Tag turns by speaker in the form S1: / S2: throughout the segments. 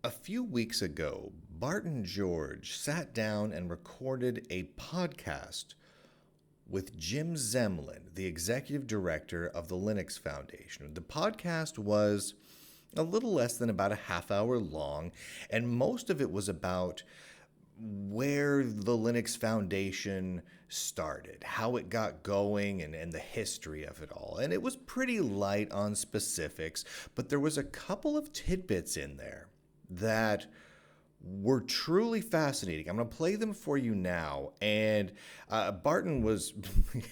S1: A few weeks ago, Barton George sat down and recorded a podcast with Jim Zemlin, the executive director of the Linux Foundation. The podcast was a little less than about a half hour long, and most of it was about where the Linux Foundation started, how it got going, and the history of it all. And it was pretty light on specifics, but there was a couple of tidbits in there that were truly fascinating. I'm going to play them for you now. And Barton was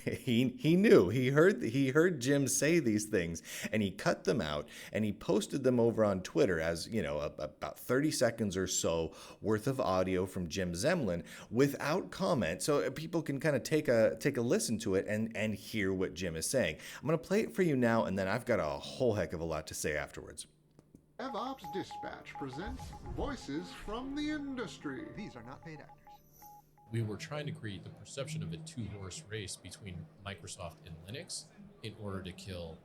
S1: he knew he heard Jim say these things, and he cut them out and he posted them over on Twitter as about 30 seconds or so worth of audio from Jim Zemlin without comment, so people can kind of take a listen to it and hear what Jim is saying. I'm going to play it for you now, and then I've got a whole heck of a lot to say afterwards.
S2: DevOps Dispatch presents Voices from the Industry.
S3: These are not paid actors.
S4: We were trying to create the perception of a two-horse race between Microsoft and Linux in order to kill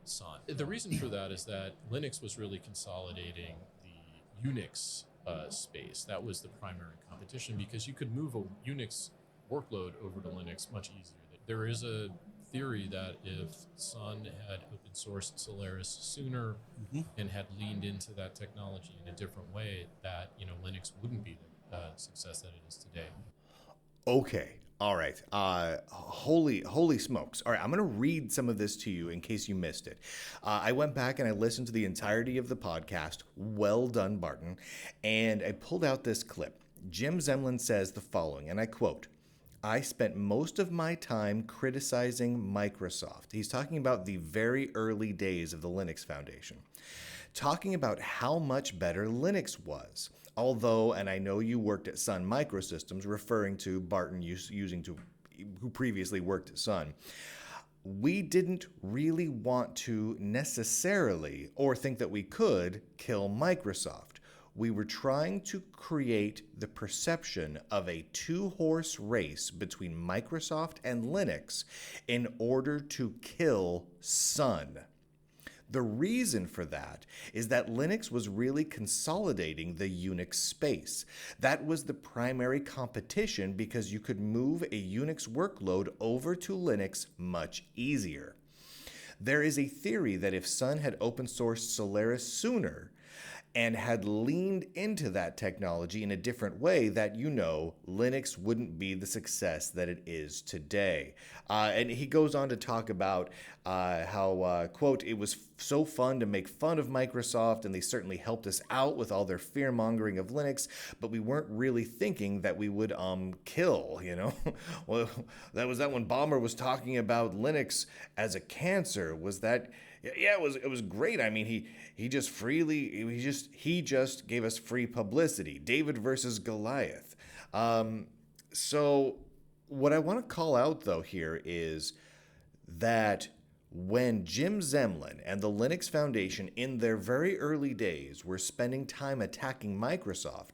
S4: Sun. The reason for that is that Linux was really consolidating the Unix space. That was the primary competition because you could move a Unix workload over to Linux much easier. There is a theory that if Sun had open sourced Solaris sooner and had leaned into that technology in a different way, that Linux wouldn't be the success that it is today.
S1: Okay. All right. Holy smokes. All right. I'm going to read some of this to you in case you missed it. I went back and I listened to the entirety of the podcast. Well done, Barton. And I pulled out this clip. Jim Zemlin says the following, and I quote, "I spent most of my time criticizing Microsoft." He's talking about the very early days of the Linux Foundation, talking about how much better Linux was. Although, and I know you worked at Sun Microsystems, referring to Barton who previously worked at Sun, we didn't really want to necessarily, or think that we could, kill Microsoft. We were trying to create the perception of a two-horse race between Microsoft and Linux in order to kill Sun. The reason for that is that Linux was really consolidating the Unix space. That was the primary competition because you could move a Unix workload over to Linux much easier. There is a theory that if Sun had open sourced Solaris sooner, and had leaned into that technology in a different way, that, Linux wouldn't be the success that it is today. And he goes on to talk about how, quote, "it was so fun to make fun of Microsoft, and they certainly helped us out with all their fear-mongering of Linux, but we weren't really thinking that we would kill, Well, that was that when Ballmer was talking about Linux as a cancer. Was that... Yeah, it was great. I mean, he just gave us free publicity. David versus Goliath. So what I want to call out though here is that when Jim Zemlin and the Linux Foundation in their very early days were spending time attacking Microsoft,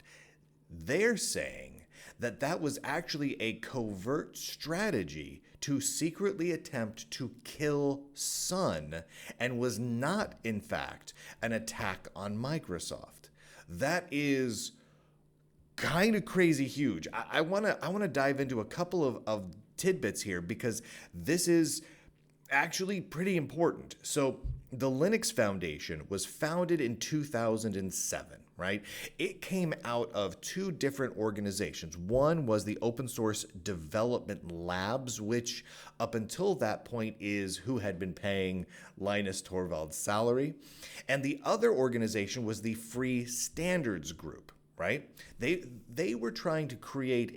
S1: they're saying that was actually a covert strategy to secretly attempt to kill Sun and was not, in fact, an attack on Microsoft. That is kind of crazy huge. I want to dive into a couple of tidbits here because this is actually pretty important. So the Linux Foundation was founded in 2007, right? It came out of two different organizations. One was the Open Source Development Labs, which up until that point is who had been paying Linus Torvalds' salary. And the other organization was the Free Standards Group. Right? They were trying to create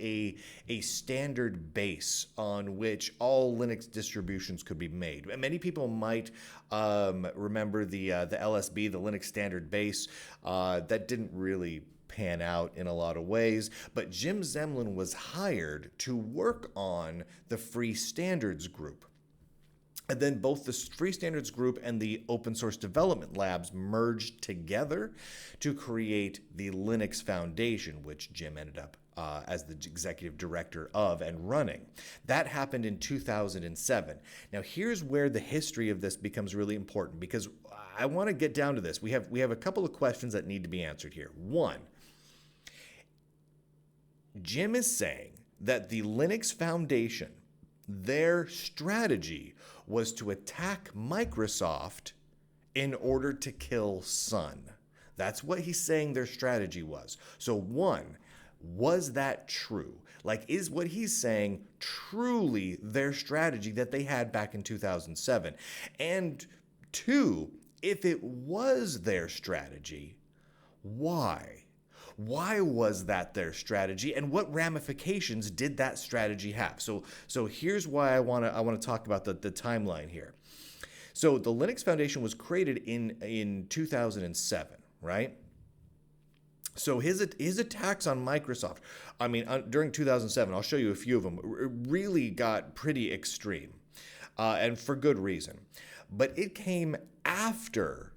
S1: a standard base on which all Linux distributions could be made. Many people might remember the LSB, the Linux Standard Base, that didn't really pan out in a lot of ways, but Jim Zemlin was hired to work on the Free Standards Group. And then both the Free Standards Group and the Open Source Development Labs merged together to create the Linux Foundation, which Jim ended up as the executive director of and running. That happened in 2007. Now, here's where the history of this becomes really important, because I want to get down to this. We have a couple of questions that need to be answered here. One, Jim is saying that the Linux Foundation, their strategy was to attack Microsoft in order to kill Sun. That's what he's saying their strategy was. So one, was that true? Like, is what he's saying truly their strategy that they had back in 2007? And two, if it was their strategy, why? Why was that their strategy, and what ramifications did that strategy have? So here's why I want to talk about the timeline here. So the Linux Foundation was created in 2007, right? So his attacks on Microsoft, I mean, during 2007, I'll show you a few of them, really got pretty extreme, and for good reason. But it came after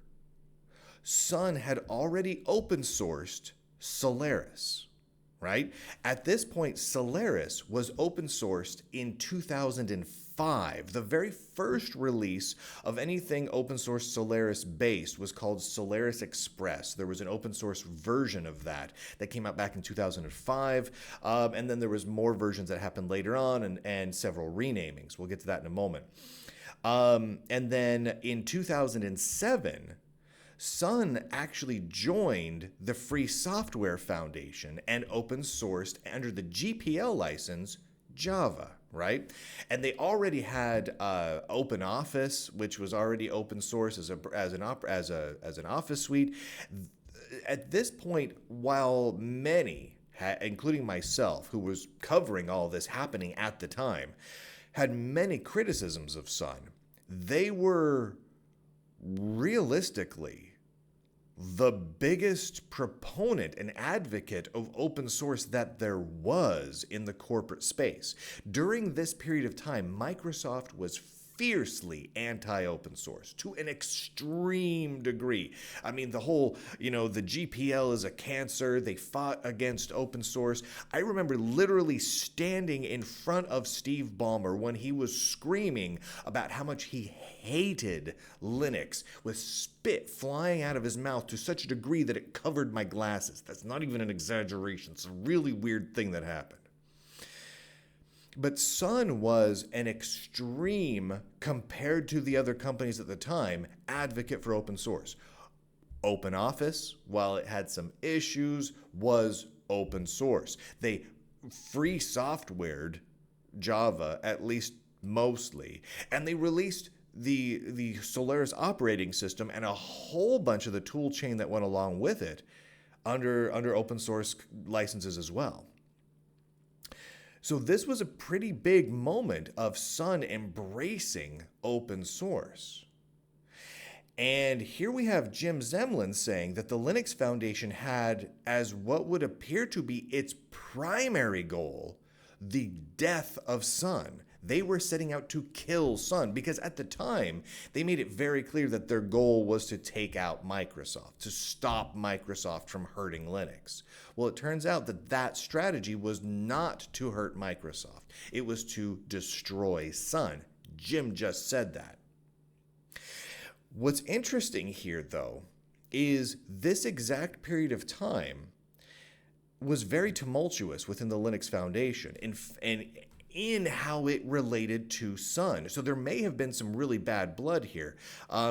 S1: Sun had already open sourced Solaris, right? At this point, Solaris was open sourced in 2005. The very first release of anything open source Solaris based was called Solaris Express. There was an open source version of that came out back in 2005. And then there was more versions that happened later on, and several renamings. We'll get to that in a moment. And then in 2007, Sun actually joined the Free Software Foundation and open sourced under the GPL license Java, right? And they already had OpenOffice, which was already open source as an Office suite. At this point, while many, including myself, who was covering all this happening at the time, had many criticisms of Sun, they were realistically the biggest proponent and advocate of open source that there was in the corporate space. During this period of time, Microsoft was fiercely anti-open source to an extreme degree. I mean, the whole, the GPL is a cancer. They fought against open source. I remember literally standing in front of Steve Ballmer when he was screaming about how much he hated Linux, with spit flying out of his mouth to such a degree that it covered my glasses. That's not even an exaggeration. It's a really weird thing that happened. But Sun was an extreme, compared to the other companies at the time, advocate for open source. OpenOffice, while it had some issues, was open source. They free softwared Java, at least mostly, and they released the Solaris operating system and a whole bunch of the tool chain that went along with it under open source licenses as well. So this was a pretty big moment of Sun embracing open source. And here we have Jim Zemlin saying that the Linux Foundation had as what would appear to be its primary goal the death of Sun. They were setting out to kill Sun because at the time, they made it very clear that their goal was to take out Microsoft, to stop Microsoft from hurting Linux. Well, it turns out that that strategy was not to hurt Microsoft. It was to destroy Sun. Jim just said that. What's interesting here, though, is this exact period of time was very tumultuous within the Linux Foundation and in how it related to Sun. So there may have been some really bad blood here.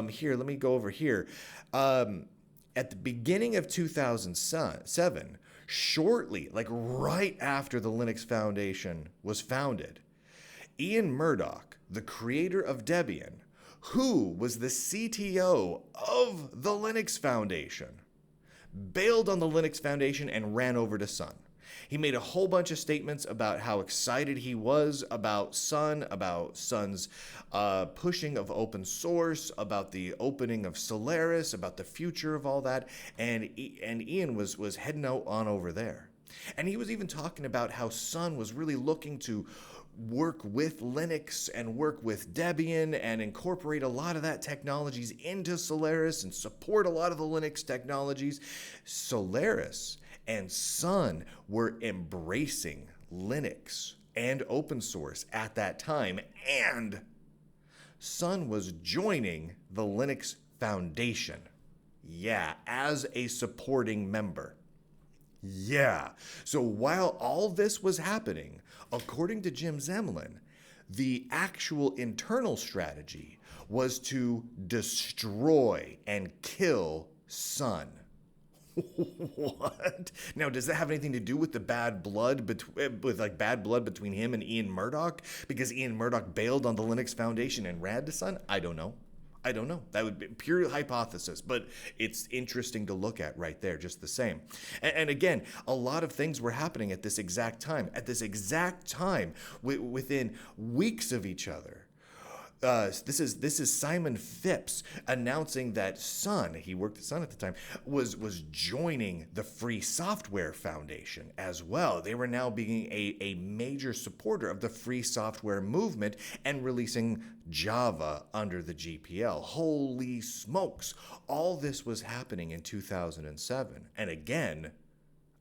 S1: Here, let me go over here. At the beginning of 2007, shortly, like right after the Linux Foundation was founded, Ian Murdoch, the creator of Debian, who was the CTO of the Linux Foundation, bailed on the Linux Foundation and ran over to Sun. He made a whole bunch of statements about how excited he was about Sun, about Sun's pushing of open source, about the opening of Solaris, about the future of all that, and Ian was heading out on over there. And he was even talking about how Sun was really looking to work with Linux and work with Debian and incorporate a lot of that technologies into Solaris and support a lot of the Linux technologies. Solaris and Sun were embracing Linux and open source at that time, and Sun was joining the Linux Foundation. Yeah, as a supporting member. Yeah. So while all this was happening, according to Jim Zemlin, the actual internal strategy was to destroy and kill Sun. What? Now, does that have anything to do with the bad blood between him and Ian Murdoch? Because Ian Murdoch bailed on the Linux Foundation and ran to Sun? I don't know. That would be pure hypothesis, but it's interesting to look at right there, just the same. And again, a lot of things were happening at this exact time. Within weeks of each other. This is Simon Phipps announcing that Sun, he worked at Sun at the time, was joining the Free Software Foundation as well. They were now being a major supporter of the free software movement and releasing Java under the GPL. Holy smokes! All this was happening in 2007. And again,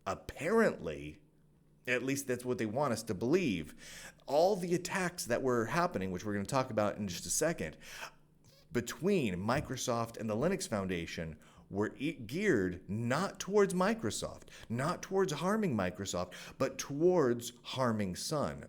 S1: apparently, at least that's what they want us to believe, all the attacks that were happening, which we're going to talk about in just a second, between Microsoft and the Linux Foundation were geared not towards Microsoft, not towards harming Microsoft, but towards harming Sun.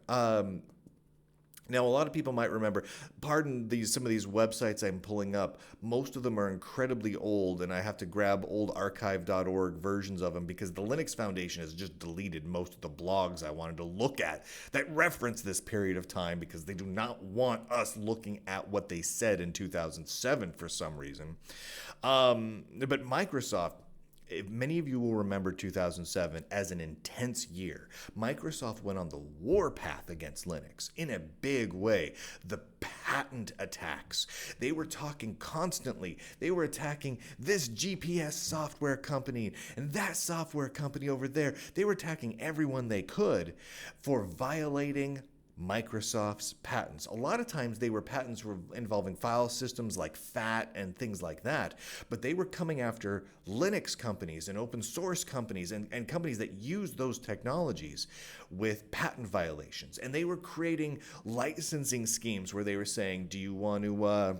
S1: Now, a lot of people might remember, pardon some of these websites I'm pulling up, most of them are incredibly old, and I have to grab old archive.org versions of them because the Linux Foundation has just deleted most of the blogs I wanted to look at that reference this period of time because they do not want us looking at what they said in 2007 for some reason. But Microsoft, many of you will remember 2007 as an intense year. Microsoft went on the warpath against Linux in a big way. The patent attacks. They were talking constantly. They were attacking this GPS software company and that software company over there. They were attacking everyone they could for violating Microsoft's patents. A lot of times they were patents involving file systems like FAT and things like that, but they were coming after Linux companies and open source companies and companies that use those technologies with patent violations. And they were creating licensing schemes where they were saying, do you want to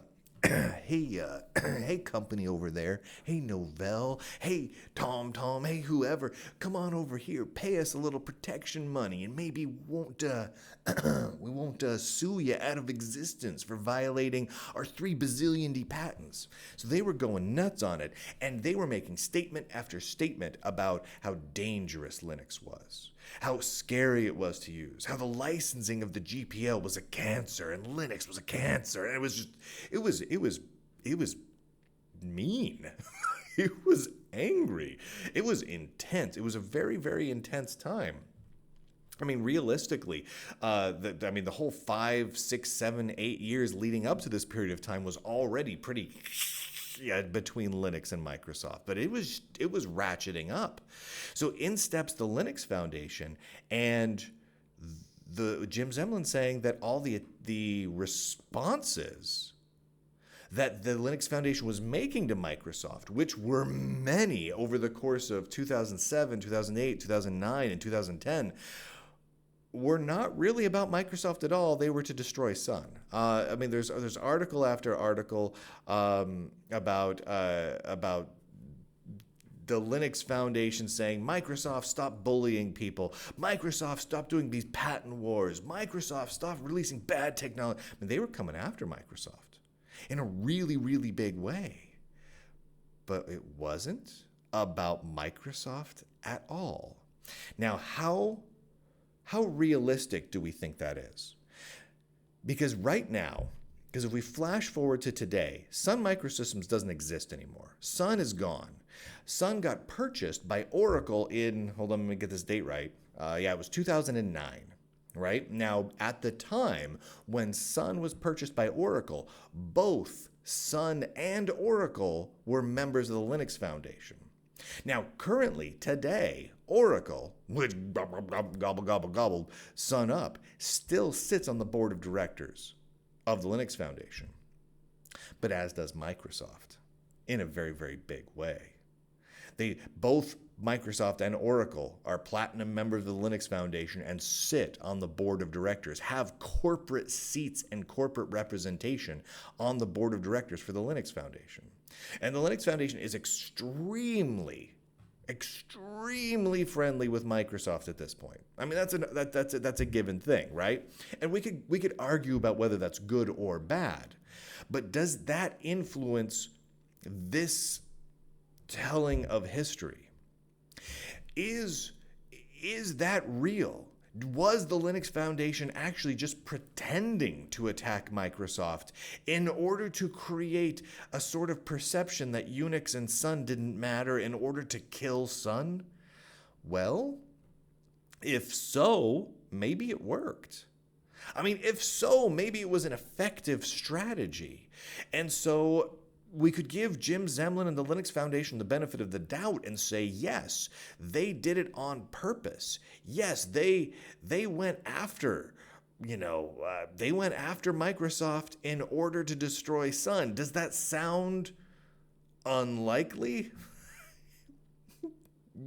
S1: hey company over there, hey Novell, hey TomTom, hey whoever, come on over here, pay us a little protection money and maybe we won't sue you out of existence for violating our 3 bazillion patents. So they were going nuts on it, and they were making statement after statement about how dangerous Linux was, how scary it was to use, how the licensing of the GPL was a cancer and Linux was a cancer, and it was mean. It was angry. It was intense. It was a very, very intense time. I mean, realistically, the whole 5, 6, 7, 8 years leading up to this period of time was already pretty between Linux and Microsoft, but it was ratcheting up. So in steps the Linux Foundation and the Jim Zemlin saying that all the responses that the Linux Foundation was making to Microsoft, which were many over the course of 2007, 2008, 2009, and 2010, were not really about Microsoft at all. They were to destroy Sun. There's article after article about the Linux Foundation saying, Microsoft, stop bullying people. Microsoft, stop doing these patent wars. Microsoft, stop releasing bad technology. They were coming after Microsoft in a really, really big way. But it wasn't about Microsoft at all. Now, how realistic do we think that is? Because right now, if we flash forward to today, Sun Microsystems doesn't exist anymore. Sun is gone. Sun got purchased by Oracle in, hold on, let me get this date right. It was 2009, right? Now, at the time when Sun was purchased by Oracle, both Sun and Oracle were members of the Linux Foundation. Now, currently, today, Oracle, which gobble, Sun Up, still sits on the board of directors of the Linux Foundation. But as does Microsoft, in a very, very big way. Both Microsoft and Oracle are platinum members of the Linux Foundation and sit on the board of directors, have corporate seats and corporate representation on the board of directors for the Linux Foundation. And the Linux Foundation is extremely friendly with Microsoft at this point. I mean, that's a given thing, right? And we could argue about whether that's good or bad. But does that influence this telling of history? Is that real? Was the Linux Foundation actually just pretending to attack Microsoft in order to create a sort of perception that Unix and Sun didn't matter in order to kill Sun? Well, if so, maybe it worked. I mean, if so, maybe it was an effective strategy. And so we could give Jim Zemlin and the Linux Foundation the benefit of the doubt and say, yes, they did it on purpose. Yes, they went after, they went after Microsoft in order to destroy Sun. Does that sound unlikely?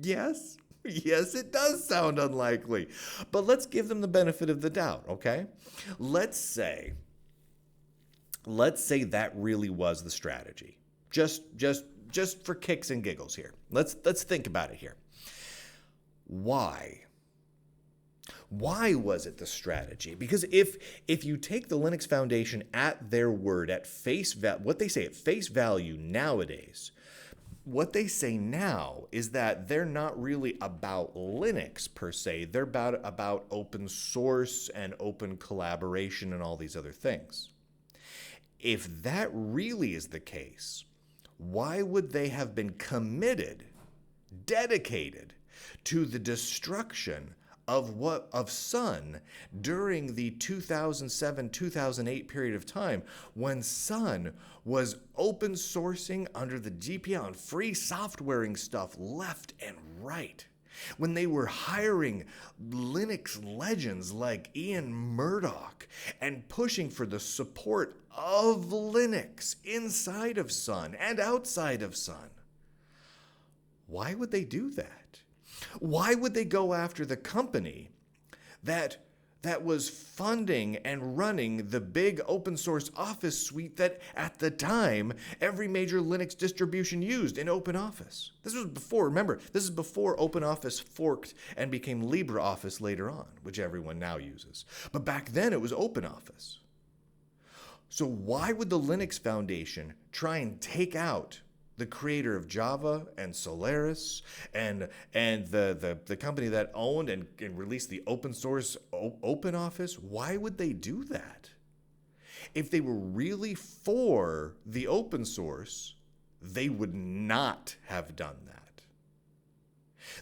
S1: Yes. Yes, it does sound unlikely. But let's give them the benefit of the doubt, okay? Let's say that really was the strategy. Just for kicks and giggles here. Let's think about it here. Why? Why was it the strategy? Because if you take the Linux Foundation at their word, at face value, what they say at face value nowadays, what they say now is that they're not really about Linux per se. They're about open source and open collaboration and all these other things. If that really is the case, why would they have been committed, dedicated to the destruction of Sun during the 2007-2008 period of time when Sun was open sourcing under the GPL and free softwaring stuff left and right? When they were hiring Linux legends like Ian Murdoch and pushing for the support of Linux inside of Sun and outside of Sun. Why would they do that? Why would they go after the company that was funding and running the big open source Office suite that at the time every major Linux distribution used in OpenOffice? This was before, remember, this is before OpenOffice forked and became LibreOffice later on, which everyone now uses. But back then it was OpenOffice. So why would the Linux Foundation try and take out the creator of Java and Solaris and the company that owned and released the open source OpenOffice? Why would they do that? If they were really for the open source, they would not have done that.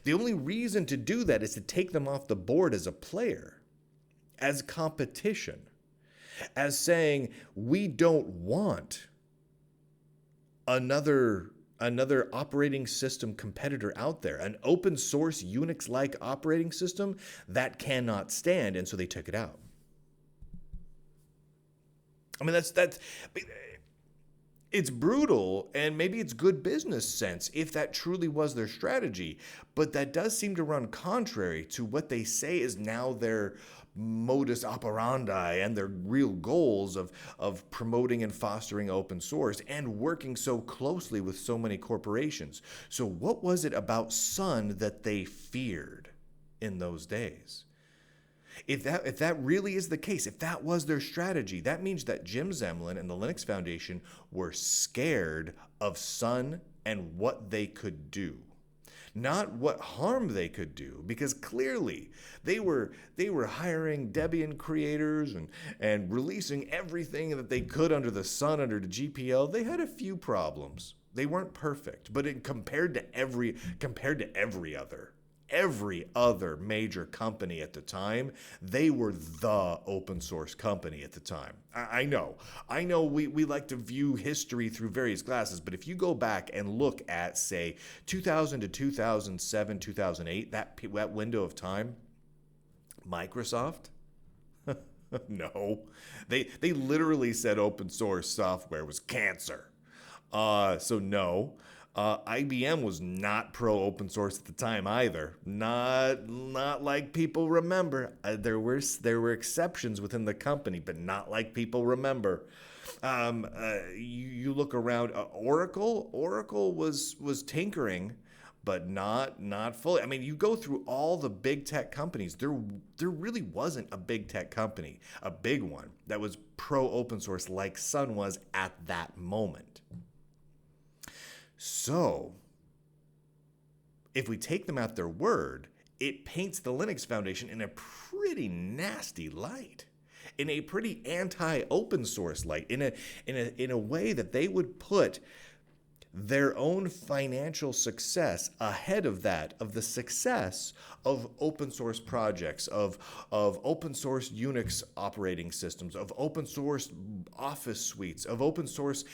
S1: The only reason to do that is to take them off the board as a player, as competition, as saying, we don't want another operating system competitor out there, an open source Unix-like operating system that cannot stand, and so they took it out. I mean, that's it's brutal, and maybe it's good business sense if that truly was their strategy, but that does seem to run contrary to what they say is now their modus operandi and their real goals of promoting and fostering open source and working so closely with so many corporations. So what was it about Sun that they feared in those days? If that really is the case, if that was their strategy, that means that Jim Zemlin and the Linux Foundation were scared of Sun and what they could do. Not what harm they could do, because clearly they were hiring Debian creators and releasing everything that they could under the sun under the GPL. They had a few problems. They weren't perfect, but compared to every other every other major company at the time, they were the open source company at the time. I know we like to view history through various glasses, but if you go back and look at, say, 2000 to 2007, 2008, that window of time, Microsoft, no, they literally said open source software was cancer. So no. IBM was not pro open source at the time either. Not like people remember. There were exceptions within the company, but not like people remember. You look around. Oracle was tinkering, but not fully. I mean, you go through all the big tech companies. There really wasn't a big tech company, a big one that was pro open source like Sun was at that moment. So, if we take them at their word, it paints the Linux Foundation in a pretty nasty light, in a pretty anti-open source light, in a way that they would put their own financial success ahead of that, of the success of open source projects, of open source Unix operating systems, of open source Office suites, of open source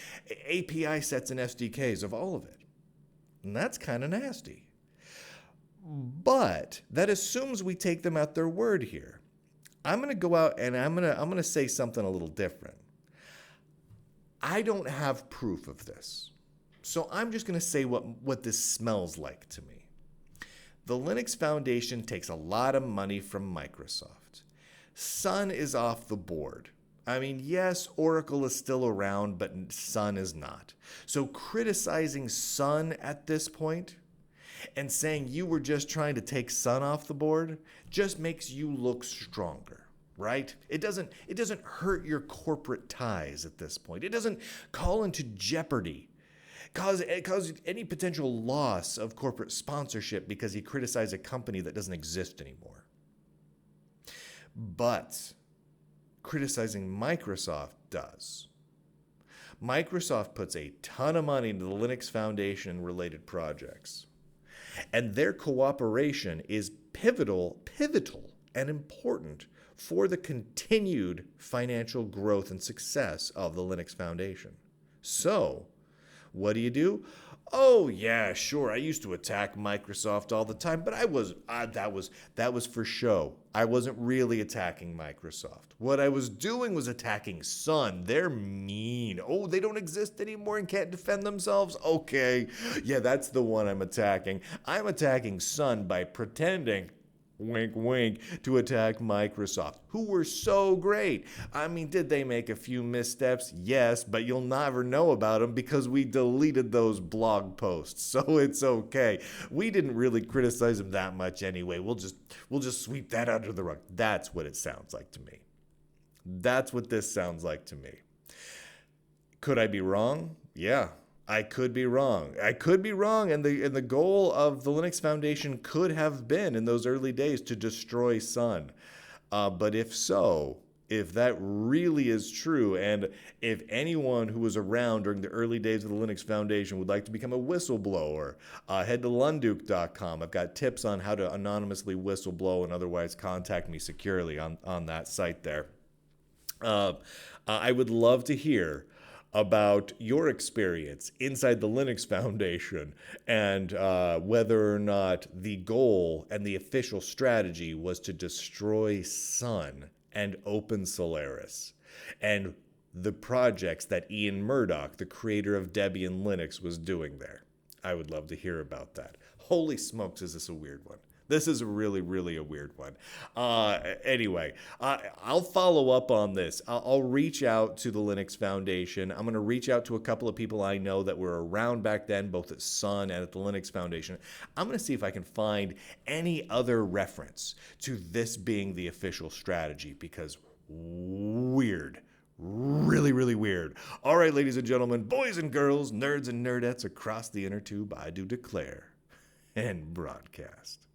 S1: API sets and SDKs, of all of it. And that's kind of nasty. But that assumes we take them at their word here. I'm going to go out and I'm going to say something a little different. I don't have proof of this. So I'm just going to say what this smells like to me. The Linux Foundation takes a lot of money from Microsoft. Sun is off the board. I mean, yes, Oracle is still around, but Sun is not. So criticizing Sun at this point and saying you were just trying to take Sun off the board just makes you look stronger, right? It doesn't hurt your corporate ties at this point. It doesn't call into jeopardy cause any potential loss of corporate sponsorship because you criticize a company that doesn't exist anymore. But criticizing Microsoft does. Microsoft puts a ton of money into the Linux Foundation related projects. And their cooperation is pivotal and important for the continued financial growth and success of the Linux Foundation. So, what do? Oh yeah, sure. I used to attack Microsoft all the time, but that was for show. I wasn't really attacking Microsoft. What I was doing was attacking Sun. They're mean. Oh, they don't exist anymore and can't defend themselves? Okay. Yeah, that's the one I'm attacking. I'm attacking Sun by pretending, wink, wink, to attack Microsoft, who were so great. I mean, did they make a few missteps? Yes, but you'll never know about them because we deleted those blog posts, so it's okay. We didn't really criticize them that much anyway. We'll just sweep that under the rug. That's what it sounds like to me. That's what this sounds like to me. Could I be wrong? Yeah. I could be wrong. And the goal of the Linux Foundation could have been in those early days to destroy Sun. But if so, if that really is true, and if anyone who was around during the early days of the Linux Foundation would like to become a whistleblower, head to lunduke.com. I've got tips on how to anonymously whistleblow and otherwise contact me securely on that site there. I would love to hear about your experience inside the Linux Foundation and whether or not the goal and the official strategy was to destroy Sun and Open Solaris and the projects that Ian Murdoch, the creator of Debian Linux, was doing there. I would love to hear about that. Holy smokes, is this a weird one? This is really, really a weird one. Anyway, I'll follow up on this. I'll reach out to the Linux Foundation. I'm going to reach out to a couple of people I know that were around back then, both at Sun and at the Linux Foundation. I'm going to see if I can find any other reference to this being the official strategy, because weird. Really, really weird. All right, ladies and gentlemen, boys and girls, nerds and nerdettes across the inner tube, I do declare and broadcast.